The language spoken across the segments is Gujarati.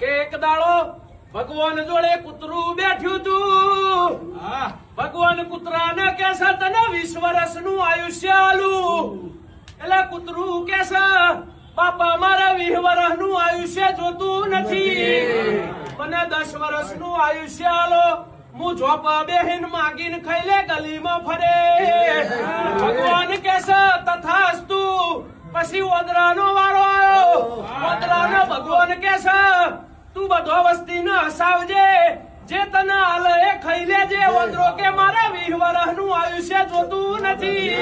કે એક દાડો ભગવાન જોડે કૂતરું બેઠ્યું તું. ભગવાન કૂતરાને કહેશે તને 20 વર્ષનું આયુષ્ય આલું. એટલે કૂતરું કહેશે બાપા મારે 20 વર્ષનું આયુષ્ય જોતું નથી, મને 10 વર્ષનું આયુષ્ય આલો. હું ઝોપા બેહીન માગીને ખાઈ લે ગલીમાં ફરે. ભગવાન કહેશે તથાસ્તુ. પછી ઓદરાનો વારો આવ્યો. ઓદરાનો ભગવાન કહેશે તું બધો વસ્તીને હસાવજે, જે તને હાલ એ ખાઈ લેજે. ઓદરો કે મારે 20 વર્ષનું આયુષ્ય જોતું નથી,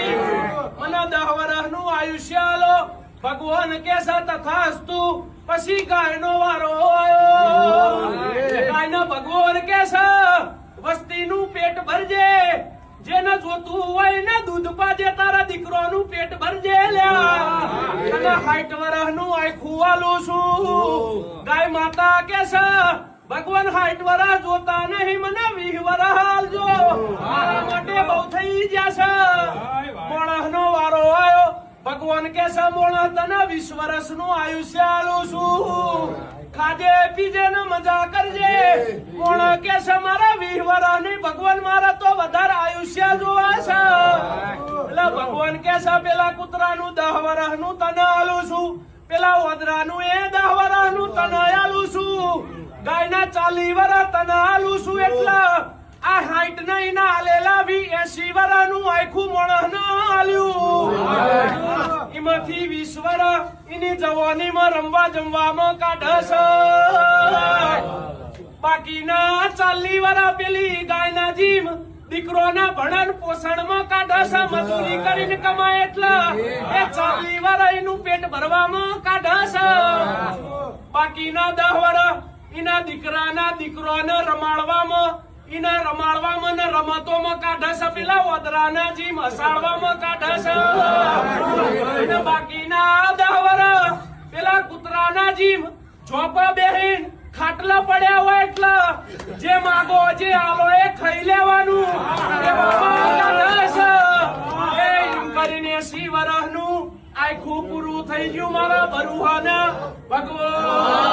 મને 10 વર્ષનું આયુષ્ય આલો. ભગવાન કહેશે તથાસ્તુ. પછી ગાયનો વારો આવ્યો. ગાયના ભગવાન કહેશે વસ્તીનું પેટ ભરજે, જેને જોતું હોય ને દૂધ પાજે. તારા દીકરોનું પેટ ભરજે લ્યા, તને 60 વર્ષનું આખું આલું છું. ગાય માતા કહેશે ભગવાન 60 વર્ષ જોતા નહીં, મને 20 વર્ષ આલજો, મારા માટે બહુ થઈ જશે. મોણસનો વારો આવ્યો. ભગવાન કહેશે મોણસ તને 20 વર્ષનું આયુષ્ય આલું છું, ખાજે પીજે ને મજા કરજે. મોણસ કહેશે મારા 20 વર્ષ નહીં ભગવાન, મારા તો વધારે આયુષ્ય જોવા છે. એટલે ભગવાન કહેશે પેલા કૂતરાનું 10 વર્ષનું તને આલું છું, પેલા ઓદરાનું એ 10 વર્ષનું તને આલું છું, ગાયના 40 વર્ષ તને આલું છું. એટલે આ 60 નહીં ના આલેલા 80 વર્ષનું આખું મોણસ આલ્યું. એમાંથી 20 વર્ષ એની જવાનીમાં રમવા જમવામાં કાઢશે, બાકીના 40 વર્ષ પેલી ગાયના જીમ દીકરોના ભણન પોષણમાં કાઢશે. મજૂરી કરીને કમાય એટલે એ 40 વર્ષ એનું પેટ ભરવામાં કાઢશે. બાકીના 10 વર્ષ એના દીકરોને રમાડવામાં, એના રમાડવામાં ને રમતોમાં કાઢશે. પેલા ઓદરાના જીમ હસાડવામાં કાઢશે. બાકીના 10 વર્ષ પેલા કૂતરાના જીમ ઝોપા બેહીન ખાટલા પડ્યા હોય એટલે જે માગો જે આલો એ ખાઈ લેવાનું. એમ કરીને 80 વર્ષનું આખું પૂરું થઈ ગયું મારા બરુહાના ભગવાન.